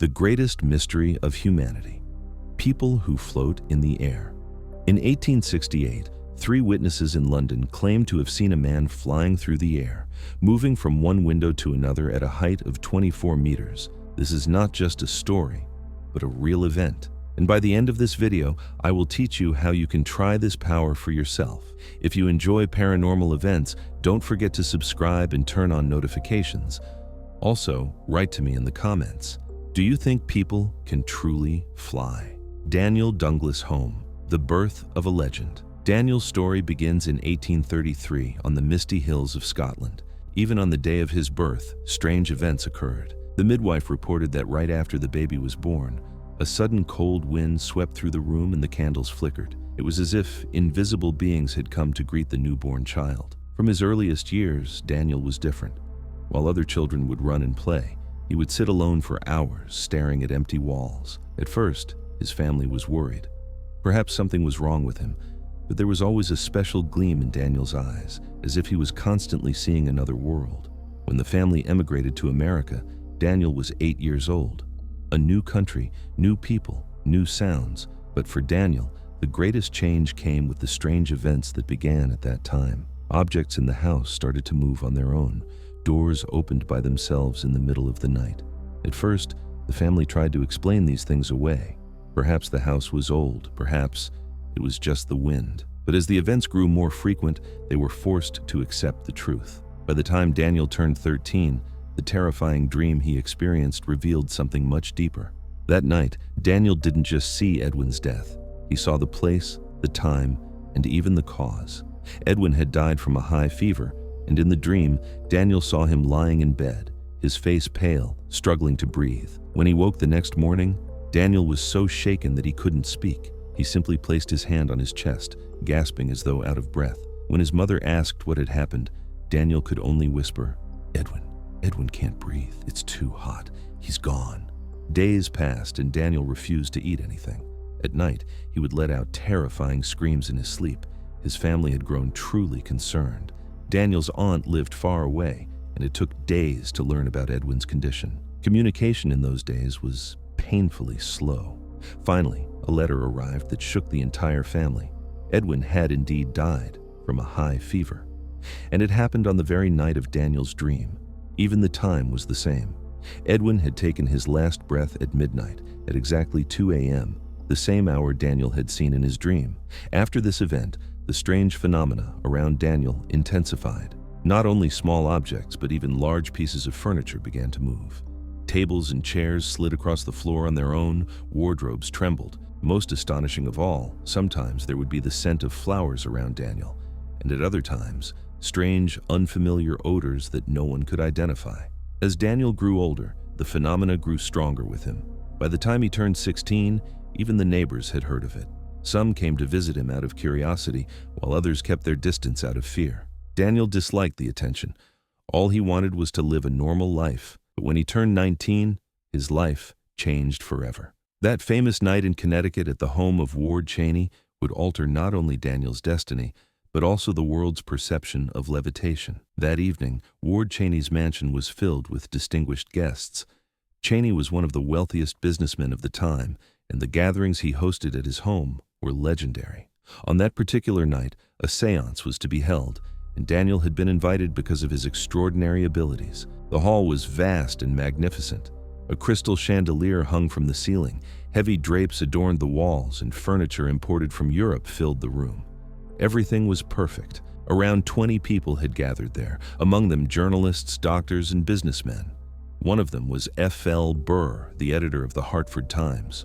The greatest mystery of humanity: people who float in the air. In 1868, 3 witnesses in London claimed to have seen a man flying through the air, moving from one window to another at a height of 24 meters. This is not just a story, but a real event. And by the end of this video, I will teach you how you can try this power for yourself. If you enjoy paranormal events, don't forget to subscribe and turn on notifications. Also, write to me in the comments. Do you think people can truly fly? Dunglas Home, the birth of a legend. Daniel's story begins in 1833 on the misty hills of Scotland. Even on the day of his birth, strange events occurred. The midwife reported that right after the baby was born, a sudden cold wind swept through the room and the candles flickered. It was as if invisible beings had come to greet the newborn child. From his earliest years, Daniel was different. While other children would run and play, he would sit alone for hours, staring at empty walls. At first, his family was worried. Perhaps something was wrong with him, but there was always a special gleam in Daniel's eyes, as if he was constantly seeing another world. When the family emigrated to America, Daniel was 8 years old. A new country, new people, new sounds. But for Daniel, the greatest change came with the strange events that began at that time. Objects in the house started to move on their own. Doors opened by themselves in the middle of the night. At first, the family tried to explain these things away. Perhaps the house was old, perhaps it was just the wind. But as the events grew more frequent, they were forced to accept the truth. By the time Daniel turned 13, the terrifying dream he experienced revealed something much deeper. That night, Daniel didn't just see Edwin's death. He saw the place, the time, and even the cause. Edwin had died from a high fever, and in the dream, Daniel saw him lying in bed, his face pale, struggling to breathe. When he woke the next morning, Daniel was so shaken that he couldn't speak. He simply placed his hand on his chest, gasping as though out of breath. When his mother asked what had happened, Daniel could only whisper, Edwin can't breathe. It's too hot. He's gone." Days passed and Daniel refused to eat anything. At night, he would let out terrifying screams in his sleep. His family had grown truly concerned. Daniel's aunt lived far away, and it took days to learn about Edwin's condition. Communication in those days was painfully slow. Finally, a letter arrived that shook the entire family. Edwin had indeed died from a high fever. And it happened on the very night of Daniel's dream. Even the time was the same. Edwin had taken his last breath at midnight, at exactly 2 a.m., the same hour Daniel had seen in his dream. After this event, the strange phenomena around Daniel intensified. Not only small objects, but even large pieces of furniture began to move. Tables and chairs slid across the floor on their own, wardrobes trembled. Most astonishing of all, sometimes there would be the scent of flowers around Daniel, and at other times, strange, unfamiliar odors that no one could identify. As Daniel grew older, the phenomena grew stronger with him. By the time he turned 16, even the neighbors had heard of it. Some came to visit him out of curiosity, while others kept their distance out of fear. Daniel disliked the attention. All he wanted was to live a normal life. But when he turned 19, his life changed forever. That famous night in Connecticut at the home of Ward Cheney would alter not only Daniel's destiny, but also the world's perception of levitation. That evening, Ward Cheney's mansion was filled with distinguished guests. Cheney was one of the wealthiest businessmen of the time, and the gatherings he hosted at his home were legendary. On that particular night, a séance was to be held, and Daniel had been invited because of his extraordinary abilities. The hall was vast and magnificent. A crystal chandelier hung from the ceiling, heavy drapes adorned the walls, and furniture imported from Europe filled the room. Everything was perfect. Around 20 people had gathered there, among them journalists, doctors, and businessmen. One of them was F.L. Burr, the editor of the Hartford Times.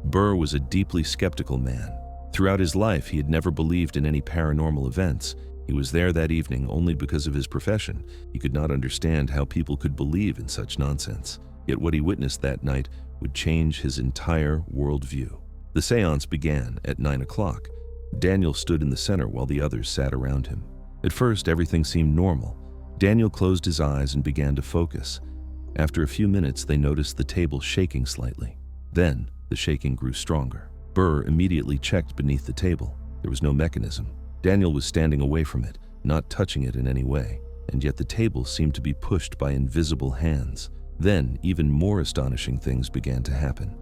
Burr was a deeply skeptical man. Throughout his life, he had never believed in any paranormal events. He was there that evening only because of his profession. He could not understand how people could believe in such nonsense. Yet what he witnessed that night would change his entire worldview. The séance began at 9 o'clock. Daniel stood in the center while the others sat around him. At first, everything seemed normal. Daniel closed his eyes and began to focus. After a few minutes, they noticed the table shaking slightly. Then, the shaking grew stronger. Burr immediately checked beneath the table. There was no mechanism. Daniel was standing away from it, not touching it in any way, and yet the table seemed to be pushed by invisible hands. Then, even more astonishing things began to happen.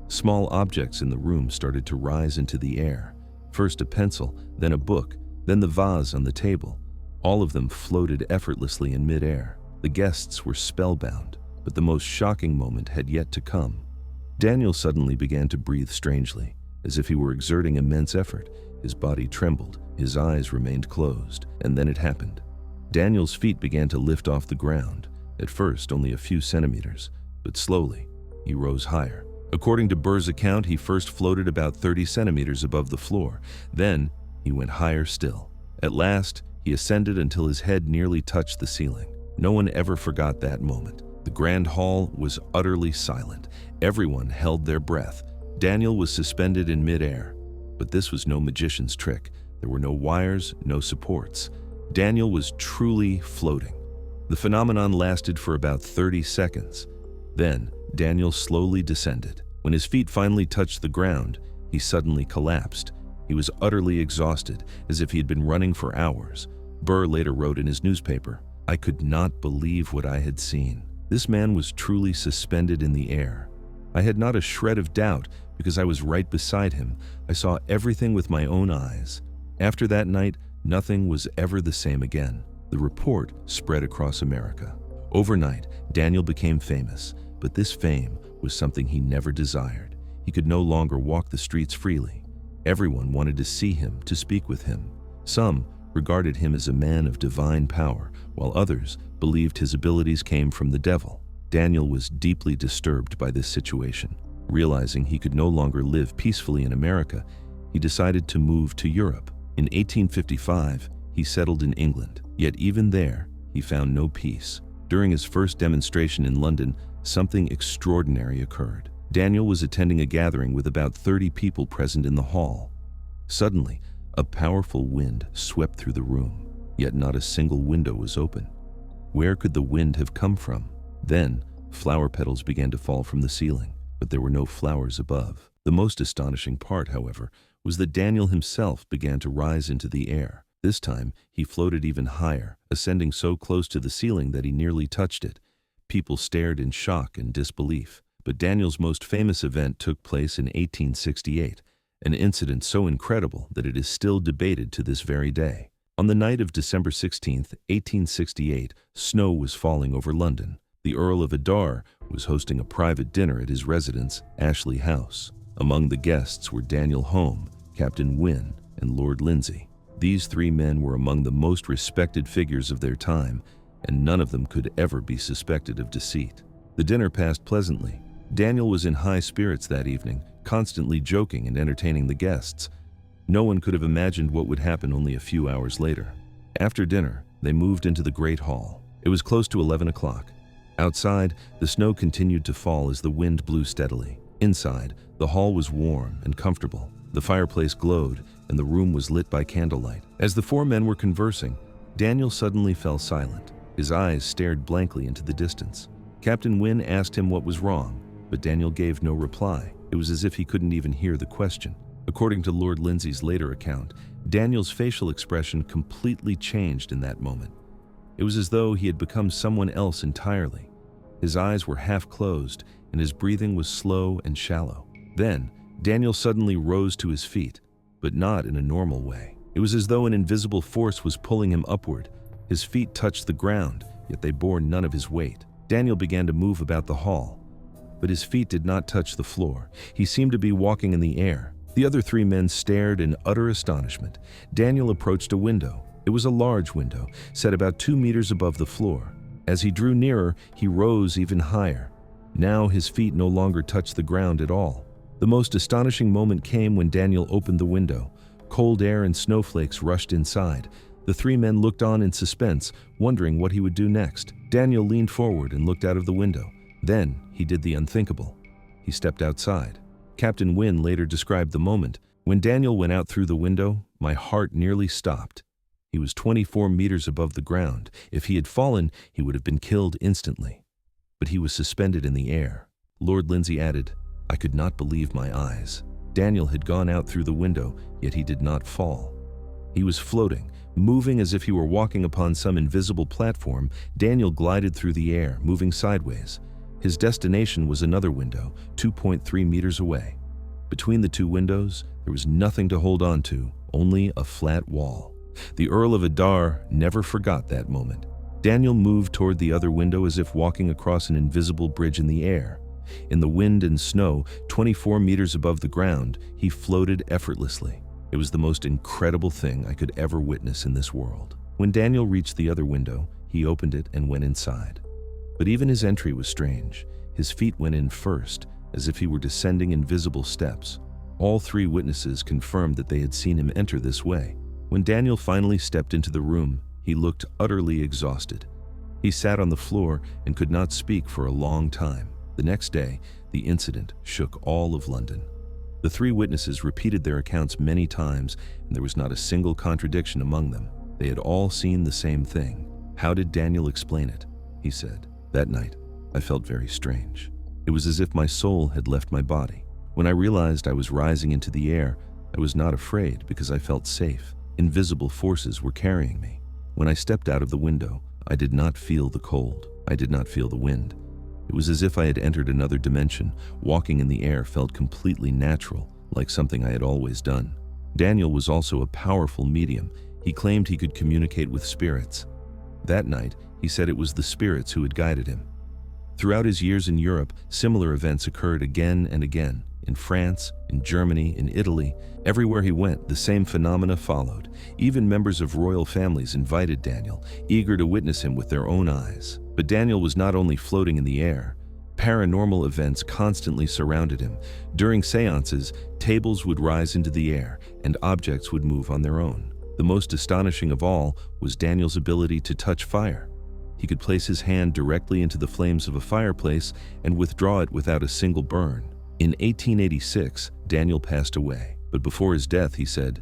Small objects in the room started to rise into the air. First a pencil, then a book, then the vase on the table. All of them floated effortlessly in midair. The guests were spellbound, but the most shocking moment had yet to come. Daniel suddenly began to breathe strangely, as if he were exerting immense effort. His body trembled, his eyes remained closed, and then it happened. Daniel's feet began to lift off the ground, at first only a few centimeters, but slowly he rose higher. According to Burr's account, he first floated about 30 centimeters above the floor. Then he went higher still. At last, he ascended until his head nearly touched the ceiling. No one ever forgot that moment. The grand hall was utterly silent. Everyone held their breath. Daniel was suspended in midair. But this was no magician's trick. There were no wires, no supports. Daniel was truly floating. The phenomenon lasted for about 30 seconds. Then, Daniel slowly descended. When his feet finally touched the ground, he suddenly collapsed. He was utterly exhausted, as if he had been running for hours. Burr later wrote in his newspaper, "I could not believe what I had seen. This man was truly suspended in the air. I had not a shred of doubt because I was right beside him. I saw everything with my own eyes." After that night, nothing was ever the same again. The report spread across America. Overnight, Daniel became famous, but this fame was something he never desired. He could no longer walk the streets freely. Everyone wanted to see him, to speak with him. Some regarded him as a man of divine power, while others believed his abilities came from the devil. Daniel was deeply disturbed by this situation. Realizing he could no longer live peacefully in America, he decided to move to Europe. In 1855, he settled in England, yet even there, he found no peace. During his first demonstration in London, something extraordinary occurred. Daniel was attending a gathering with about 30 people present in the hall. Suddenly, a powerful wind swept through the room, yet not a single window was open. Where could the wind have come from? Then, flower petals began to fall from the ceiling, but there were no flowers above. The most astonishing part, however, was that Daniel himself began to rise into the air. This time, he floated even higher, ascending so close to the ceiling that he nearly touched it. People stared in shock and disbelief. But Daniel's most famous event took place in 1868, an incident so incredible that it is still debated to this very day. On the night of December 16, 1868, snow was falling over London. The Earl of Adar was hosting a private dinner at his residence, Ashley House. Among the guests were Daniel Home, Captain Wynne, and Lord Lindsay. These three men were among the most respected figures of their time, and none of them could ever be suspected of deceit. The dinner passed pleasantly. Daniel was in high spirits that evening, constantly joking and entertaining the guests. No one could have imagined what would happen only a few hours later. After dinner, they moved into the great hall. It was close to 11 o'clock. Outside, the snow continued to fall as the wind blew steadily. Inside, the hall was warm and comfortable. The fireplace glowed, and the room was lit by candlelight. As the four men were conversing, Daniel suddenly fell silent. His eyes stared blankly into the distance. Captain Wynne asked him what was wrong, but Daniel gave no reply. It was as if he couldn't even hear the question. According to Lord Lindsay's later account, Daniel's facial expression completely changed in that moment. It was as though he had become someone else entirely. His eyes were half closed, and his breathing was slow and shallow. Then, Daniel suddenly rose to his feet, but not in a normal way. It was as though an invisible force was pulling him upward. His feet touched the ground, yet they bore none of his weight. Daniel began to move about the hall, but his feet did not touch the floor. He seemed to be walking in the air. The other three men stared in utter astonishment. Daniel approached a window. It was a large window, set about 2 meters above the floor. As he drew nearer, he rose even higher. Now his feet no longer touched the ground at all. The most astonishing moment came when Daniel opened the window. Cold air and snowflakes rushed inside. The three men looked on in suspense, wondering what he would do next. Daniel leaned forward and looked out of the window. Then he did the unthinkable. He stepped outside. Captain Wynne later described the moment. When Daniel went out through the window, my heart nearly stopped. He was 24 meters above the ground. If he had fallen, he would have been killed instantly. But he was suspended in the air. Lord Lindsay added, "I could not believe my eyes." Daniel had gone out through the window, yet he did not fall. He was floating, moving as if he were walking upon some invisible platform. Daniel glided through the air, moving sideways. His destination was another window, 2.3 meters away. Between the two windows, there was nothing to hold on to, only a flat wall. The Earl of Adar never forgot that moment. Daniel moved toward the other window as if walking across an invisible bridge in the air. In the wind and snow, 24 meters above the ground, he floated effortlessly. It was the most incredible thing I could ever witness in this world. When Daniel reached the other window, he opened it and went inside. But even his entry was strange. His feet went in first, as if he were descending invisible steps. All three witnesses confirmed that they had seen him enter this way. When Daniel finally stepped into the room, he looked utterly exhausted. He sat on the floor and could not speak for a long time. The next day, the incident shook all of London. The three witnesses repeated their accounts many times, and there was not a single contradiction among them. They had all seen the same thing. "How did Daniel explain it?" he said. "That night, I felt very strange. It was as if my soul had left my body. When I realized I was rising into the air, I was not afraid because I felt safe. Invisible forces were carrying me. When I stepped out of the window, I did not feel the cold. I did not feel the wind. It was as if I had entered another dimension. Walking in the air felt completely natural, like something I had always done." Daniel was also a powerful medium. He claimed he could communicate with spirits. That night, he said it was the spirits who had guided him. Throughout his years in Europe, similar events occurred again and again. In France, in Germany, in Italy, everywhere he went, the same phenomena followed. Even members of royal families invited Daniel, eager to witness him with their own eyes. But Daniel was not only floating in the air. Paranormal events constantly surrounded him. During seances, tables would rise into the air, and objects would move on their own. The most astonishing of all was Daniel's ability to touch fire. He could place his hand directly into the flames of a fireplace and withdraw it without a single burn. In 1886, Daniel passed away, but before his death he said,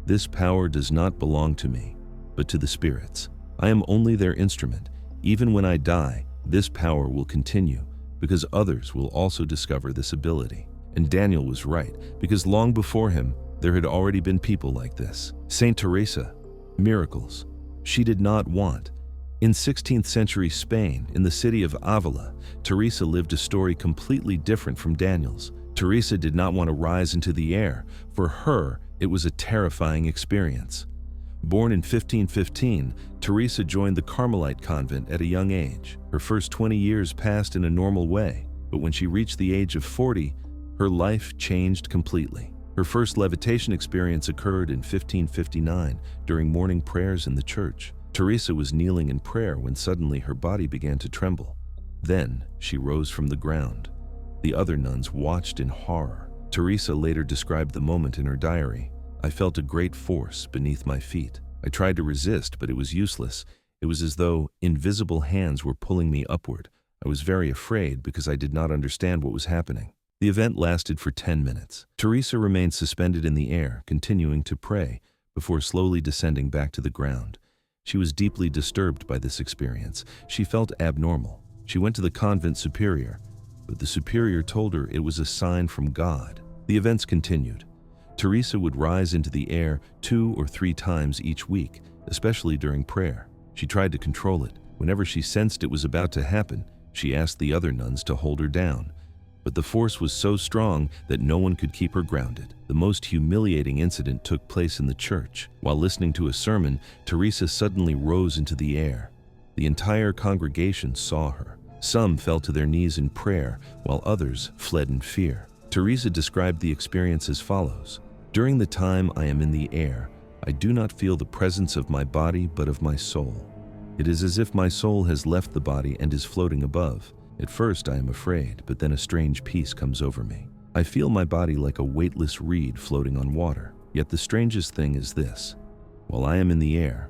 "This power does not belong to me, but to the spirits. I am only their instrument. Even when I die, this power will continue, because others will also discover this ability." And Daniel was right, because long before him, there had already been people like this. Saint Teresa, miracles. She did not want. In 16th century Spain, in the city of Ávila, Teresa lived a story completely different from Daniel's. Teresa did not want to rise into the air. For her, it was a terrifying experience. Born in 1515, Teresa joined the Carmelite convent at a young age. Her first 20 years passed in a normal way, but when she reached the age of 40, her life changed completely. Her first levitation experience occurred in 1559 during morning prayers in the church. Teresa was kneeling in prayer when suddenly her body began to tremble. Then she rose from the ground. The other nuns watched in horror. Teresa later described the moment in her diary. "I felt a great force beneath my feet. I tried to resist, but it was useless. It was as though invisible hands were pulling me upward. I was very afraid because I did not understand what was happening." The event lasted for 10 minutes. Teresa remained suspended in the air, continuing to pray, before slowly descending back to the ground. She was deeply disturbed by this experience. She felt abnormal. She went to the convent superior, but the superior told her it was a sign from God. The events continued. Teresa would rise into the air 2 or 3 times each week, especially during prayer. She tried to control it. Whenever she sensed it was about to happen, she asked the other nuns to hold her down. But the force was so strong that no one could keep her grounded. The most humiliating incident took place in the church. While listening to a sermon, Teresa suddenly rose into the air. The entire congregation saw her. Some fell to their knees in prayer, while others fled in fear. Teresa described the experience as follows: "During the time I am in the air, I do not feel the presence of my body but of my soul. It is as if my soul has left the body and is floating above. At first I am afraid, but then a strange peace comes over me. I feel my body like a weightless reed floating on water. Yet the strangest thing is this: while I am in the air,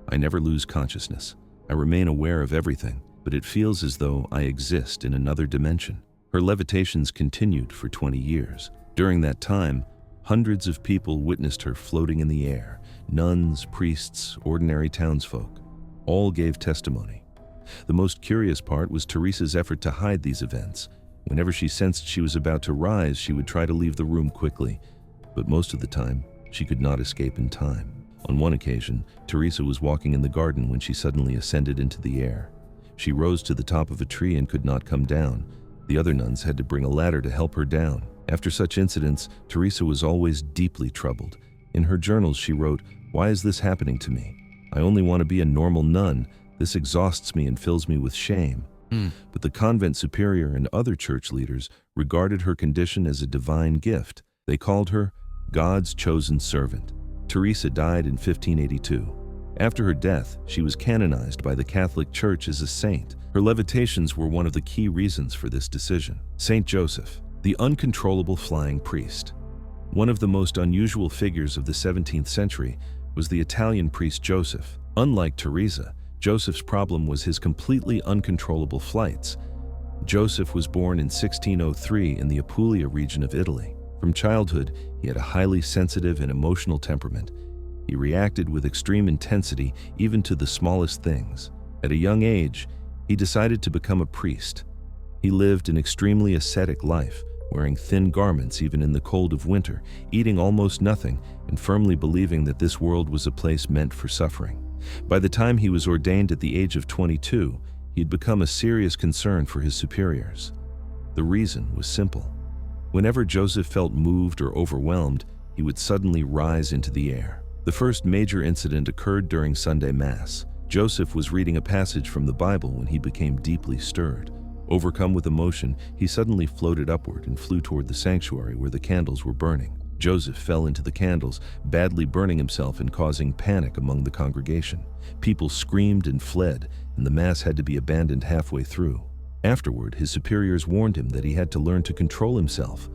I never lose consciousness. I remain aware of everything, but it feels as though I exist in another dimension." Her levitations continued for 20 years. During that time, hundreds of people witnessed her floating in the air. Nuns, priests, ordinary townsfolk. All gave testimony. The most curious part was Teresa's effort to hide these events. Whenever she sensed she was about to rise, she would try to leave the room quickly, but most of the time, she could not escape in time. On one occasion, Teresa was walking in the garden when she suddenly ascended into the air. She rose to the top of a tree and could not come down. The other nuns had to bring a ladder to help her down. After such incidents, Teresa was always deeply troubled. In her journals, she wrote, "Why is this happening to me? I only want to be a normal nun. This exhausts me and fills me with shame." But the convent superior and other church leaders regarded her condition as a divine gift. They called her God's chosen servant. Teresa died in 1582. After her death, she was canonized by the Catholic Church as a saint. Her levitations were one of the key reasons for this decision. Saint Joseph, the uncontrollable flying priest. One of the most unusual figures of the 17th century was the Italian priest Joseph. Unlike Teresa, Joseph's problem was his completely uncontrollable flights. Joseph was born in 1603 in the Apulia region of Italy. From childhood, he had a highly sensitive and emotional temperament. He reacted with extreme intensity even to the smallest things. At a young age, he decided to become a priest. He lived an extremely ascetic life, wearing thin garments even in the cold of winter, eating almost nothing, and firmly believing that this world was a place meant for suffering. By the time he was ordained at the age of 22, he had become a serious concern for his superiors. The reason was simple. Whenever Joseph felt moved or overwhelmed, he would suddenly rise into the air. The first major incident occurred during Sunday Mass. Joseph was reading a passage from the Bible when he became deeply stirred. Overcome with emotion, he suddenly floated upward and flew toward the sanctuary where the candles were burning. Joseph fell into the candles, badly burning himself and causing panic among the congregation. People screamed and fled, and the Mass had to be abandoned halfway through. Afterward, his superiors warned him that he had to learn to control himself,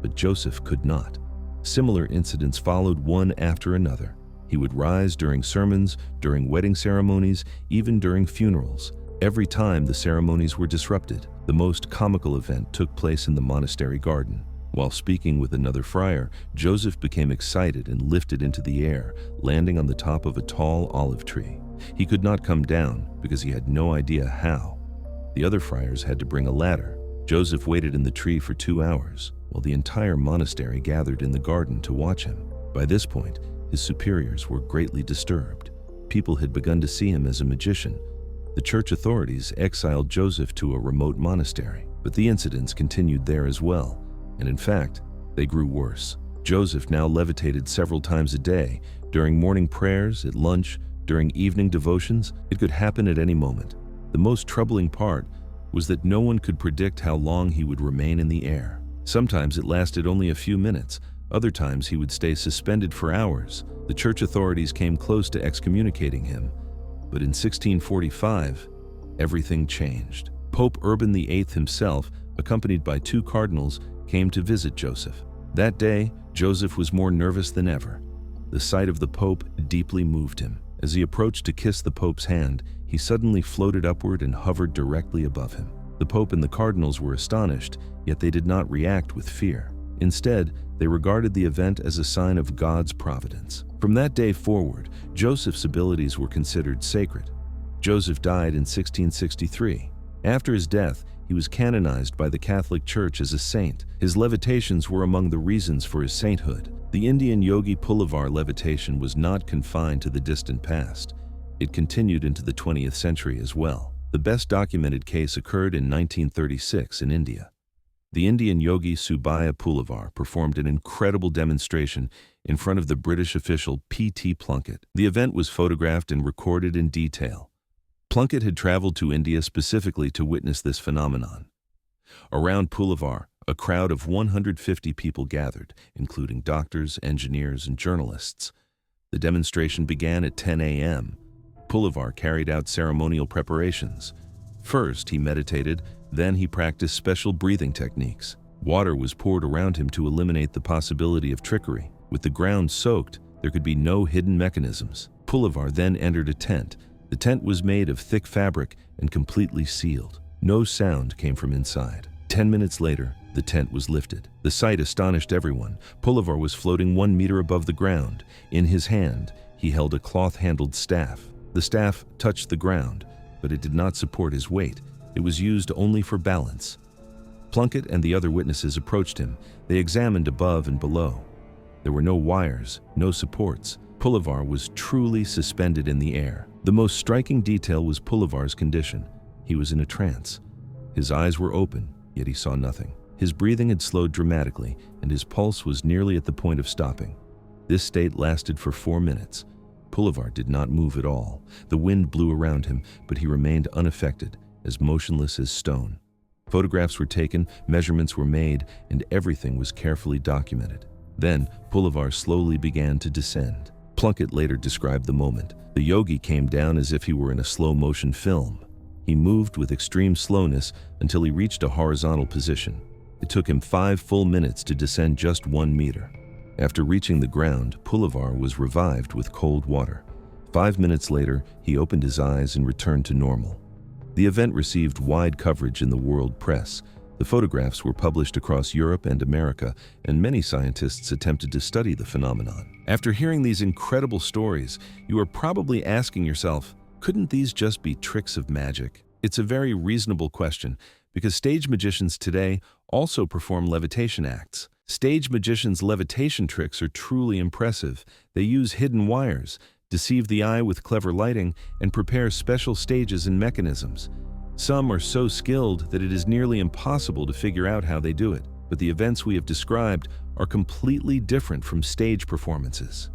but Joseph could not. Similar incidents followed one after another. He would rise during sermons, during wedding ceremonies, even during funerals. Every time the ceremonies were disrupted, the most comical event took place in the monastery garden. While speaking with another friar, Joseph became excited and lifted into the air, landing on the top of a tall olive tree. He could not come down because he had no idea how. The other friars had to bring a ladder. Joseph waited in the tree for 2 hours, while the entire monastery gathered in the garden to watch him. By this point, his superiors were greatly disturbed. People had begun to see him as a magician. The church authorities exiled Joseph to a remote monastery, but the incidents continued there as well. And in fact, they grew worse. Joseph now levitated several times a day, during morning prayers, at lunch, during evening devotions. It could happen at any moment. The most troubling part was that no one could predict how long he would remain in the air. Sometimes it lasted only a few minutes. Other times he would stay suspended for hours. The church authorities came close to excommunicating him. But in 1645, everything changed. Pope Urban VIII himself, accompanied by 2 cardinals, came to visit Joseph. That day, Joseph was more nervous than ever. The sight of the Pope deeply moved him. As he approached to kiss the Pope's hand, he suddenly floated upward and hovered directly above him. The Pope and the cardinals were astonished, yet they did not react with fear. Instead, they regarded the event as a sign of God's providence. From that day forward, Joseph's abilities were considered sacred. Joseph died in 1663. After his death, he was canonized by the Catholic Church as a saint. His levitations were among the reasons for his sainthood. The Indian yogi Pullavar levitation was not confined to the distant past. It continued into the 20th century as well. The best documented case occurred in 1936 in India. The Indian yogi Subbayah Pullavar performed an incredible demonstration in front of the British official P.T. Plunkett. The event was photographed and recorded in detail. Plunkett had traveled to India specifically to witness this phenomenon. Around Pullavar, a crowd of 150 people gathered, including doctors, engineers, and journalists. The demonstration began at 10 a.m. Pullavar carried out ceremonial preparations. First, he meditated, then he practiced special breathing techniques. Water was poured around him to eliminate the possibility of trickery. With the ground soaked, there could be no hidden mechanisms. Pullavar then entered a tent. The tent was made of thick fabric and completely sealed. No sound came from inside. 10 minutes later, the tent was lifted. The sight astonished everyone. Pullavar was floating 1 meter above the ground. In his hand, he held a cloth-handled staff. The staff touched the ground, but it did not support his weight. It was used only for balance. Plunkett and the other witnesses approached him. They examined above and below. There were no wires, no supports. Pullavar was truly suspended in the air. The most striking detail was Pullavar's condition. He was in a trance. His eyes were open, yet he saw nothing. His breathing had slowed dramatically, and his pulse was nearly at the point of stopping. This state lasted for 4 minutes. Pullavar did not move at all. The wind blew around him, but he remained unaffected, as motionless as stone. Photographs were taken, measurements were made, and everything was carefully documented. Then, Pullavar slowly began to descend. Plunkett later described the moment. The yogi came down as if he were in a slow-motion film. He moved with extreme slowness until he reached a horizontal position. It took him 5 full minutes to descend just 1 meter. After reaching the ground, Pullavar was revived with cold water. 5 minutes later, he opened his eyes and returned to normal. The event received wide coverage in the world press. The photographs were published across Europe and America, and many scientists attempted to study the phenomenon. After hearing these incredible stories, you are probably asking yourself, couldn't these just be tricks of magic? It's a very reasonable question, because stage magicians today also perform levitation acts. Stage magicians' levitation tricks are truly impressive. They use hidden wires, deceive the eye with clever lighting, and prepare special stages and mechanisms. Some are so skilled that it is nearly impossible to figure out how they do it, but the events we have described are completely different from stage performances.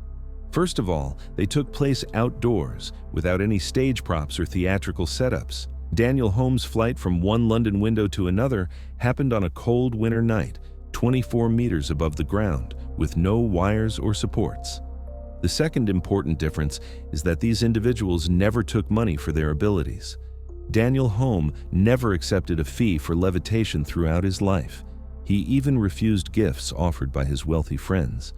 First of all, they took place outdoors, without any stage props or theatrical setups. Daniel Holmes' flight from one London window to another happened on a cold winter night, 24 meters above the ground, with no wires or supports. The second important difference is that these individuals never took money for their abilities. Daniel Home never accepted a fee for levitation throughout his life. He even refused gifts offered by his wealthy friends.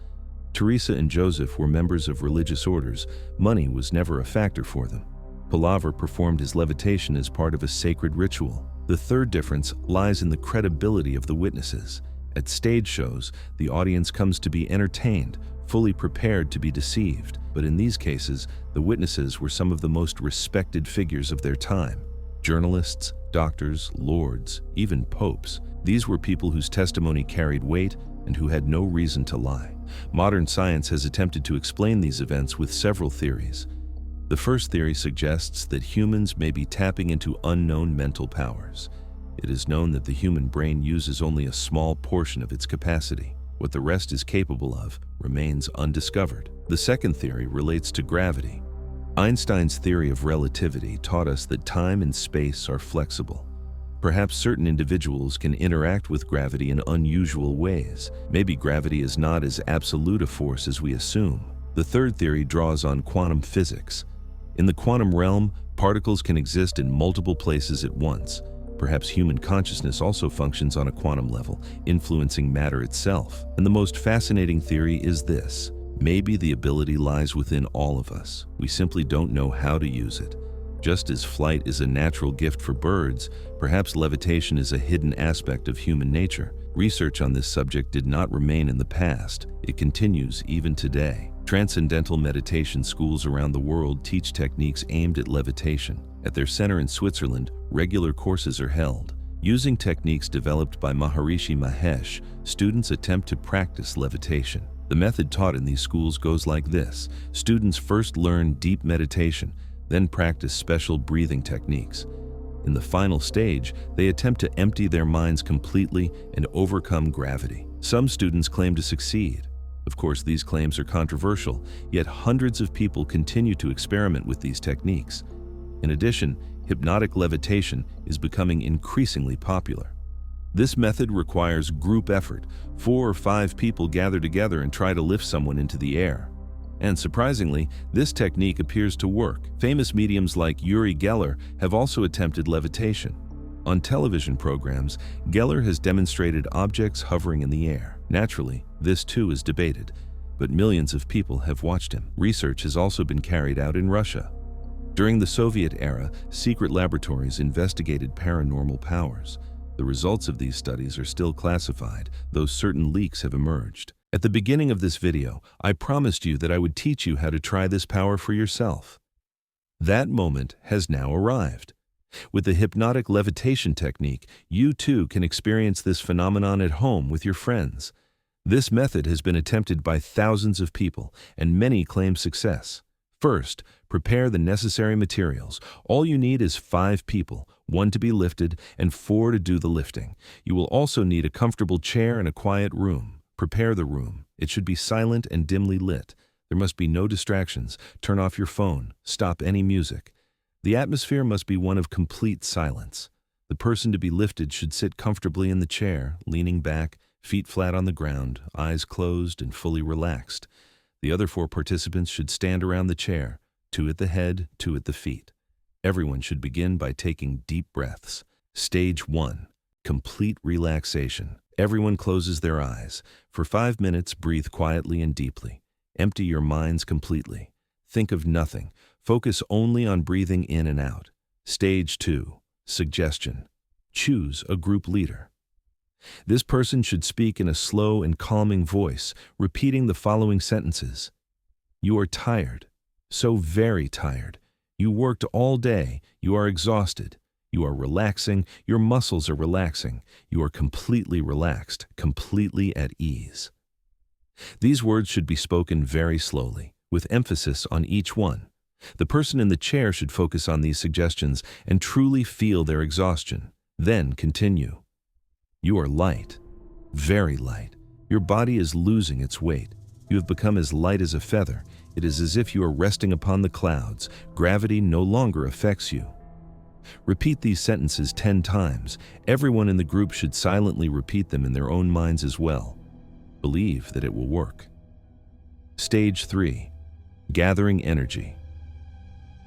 Teresa and Joseph were members of religious orders. Money was never a factor for them. Pullavar performed his levitation as part of a sacred ritual. The third difference lies in the credibility of the witnesses. At stage shows, the audience comes to be entertained, fully prepared to be deceived. But in these cases, the witnesses were some of the most respected figures of their time. Journalists, doctors, lords, even popes. These were people whose testimony carried weight and who had no reason to lie. Modern science has attempted to explain these events with several theories. The first theory suggests that humans may be tapping into unknown mental powers. It is known that the human brain uses only a small portion of its capacity. What the rest is capable of remains undiscovered. The second theory relates to gravity. Einstein's theory of relativity taught us that time and space are flexible. Perhaps certain individuals can interact with gravity in unusual ways. Maybe gravity is not as absolute a force as we assume. The third theory draws on quantum physics. In the quantum realm, particles can exist in multiple places at once. Perhaps human consciousness also functions on a quantum level, influencing matter itself. And the most fascinating theory is this. Maybe the ability lies within all of us. We simply don't know how to use it. Just as flight is a natural gift for birds, perhaps levitation is a hidden aspect of human nature. Research on this subject did not remain in the past. It continues even today. Transcendental meditation schools around the world teach techniques aimed at levitation. At their center in Switzerland, regular courses are held. Using techniques developed by Maharishi Mahesh, students attempt to practice levitation. The method taught in these schools goes like this. Students first learn deep meditation, then practice special breathing techniques. In the final stage, they attempt to empty their minds completely and overcome gravity. Some students claim to succeed. Of course, these claims are controversial, yet hundreds of people continue to experiment with these techniques. In addition, hypnotic levitation is becoming increasingly popular. This method requires group effort. 4 or 5 people gather together and try to lift someone into the air. And surprisingly, this technique appears to work. Famous mediums like Uri Geller have also attempted levitation. On television programs, Geller has demonstrated objects hovering in the air. Naturally, this too is debated, but millions of people have watched him. Research has also been carried out in Russia. During the Soviet era, secret laboratories investigated paranormal powers. The results of these studies are still classified, though certain leaks have emerged. At the beginning of this video, I promised you that I would teach you how to try this power for yourself. That moment has now arrived. With the hypnotic levitation technique, you too can experience this phenomenon at home with your friends. This method has been attempted by thousands of people, and many claim success. First, prepare the necessary materials. All you need is 5 people, 1 to be lifted and 4 to do the lifting. You will also need a comfortable chair and a quiet room. Prepare the room. It should be silent and dimly lit. There must be no distractions. Turn off your phone. Stop any music. The atmosphere must be one of complete silence. The person to be lifted should sit comfortably in the chair, leaning back, feet flat on the ground, eyes closed and fully relaxed. The other 4 participants should stand around the chair, 2 at the head, 2 at the feet. Everyone should begin by taking deep breaths. Stage 1. Complete relaxation. Everyone closes their eyes. For 5 minutes, breathe quietly and deeply. Empty your minds completely. Think of nothing. Focus only on breathing in and out. Stage 2. Suggestion. Choose a group leader. This person should speak in a slow and calming voice, repeating the following sentences. You are tired, so very tired. You worked all day, you are exhausted. You are relaxing, your muscles are relaxing. You are completely relaxed, completely at ease. These words should be spoken very slowly, with emphasis on each one. The person in the chair should focus on these suggestions and truly feel their exhaustion. Then continue. You are light, very light. Your body is losing its weight. You have become as light as a feather. It is as if you are resting upon the clouds. Gravity no longer affects you. Repeat these sentences 10 times. Everyone in the group should silently repeat them in their own minds as well. Believe that it will work. Stage 3. Gathering energy.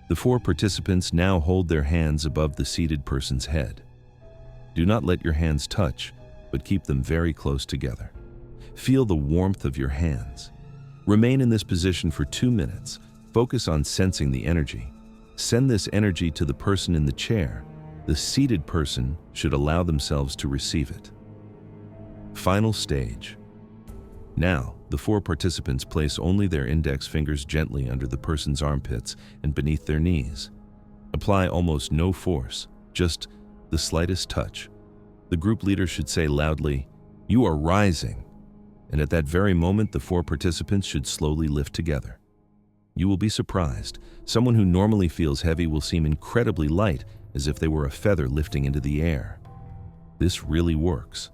The 4 participants now hold their hands above the seated person's head. Do not let your hands touch, but keep them very close together. Feel the warmth of your hands. Remain in this position for 2 minutes. Focus on sensing the energy. Send this energy to the person in the chair. The seated person should allow themselves to receive it. Final stage. Now, the 4 participants place only their index fingers gently under the person's armpits and beneath their knees. Apply almost no force, just the slightest touch. The group leader should say loudly, "You are rising." And at that very moment, the 4 participants should slowly lift together. You will be surprised. Someone who normally feels heavy will seem incredibly light, as if they were a feather lifting into the air. This really works.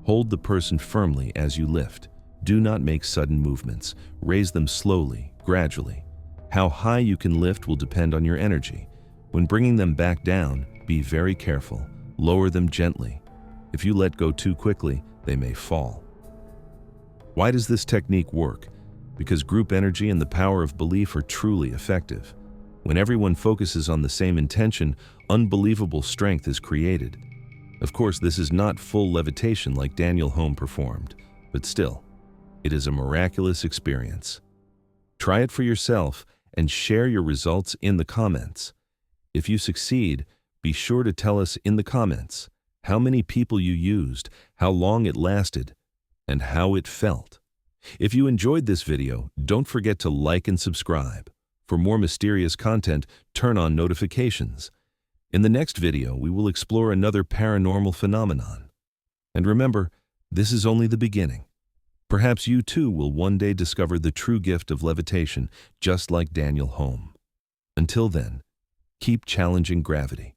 Hold the person firmly as you lift. Do not make sudden movements. Raise them slowly, gradually. How high you can lift will depend on your energy. When bringing them back down, be very careful. Lower them gently. If you let go too quickly, they may fall. Why does this technique work? Because group energy and the power of belief are truly effective. When everyone focuses on the same intention, unbelievable strength is created. Of course, this is not full levitation like Dunglas Home performed, but still, it is a miraculous experience. Try it for yourself and share your results in the comments. If you succeed, be sure to tell us in the comments how many people you used, how long it lasted, and how it felt. If you enjoyed this video, don't forget to like and subscribe. For more mysterious content, turn on notifications. In the next video, we will explore another paranormal phenomenon. And remember, this is only the beginning. Perhaps you too will one day discover the true gift of levitation, just like Dunglas Home. Until then, keep challenging gravity.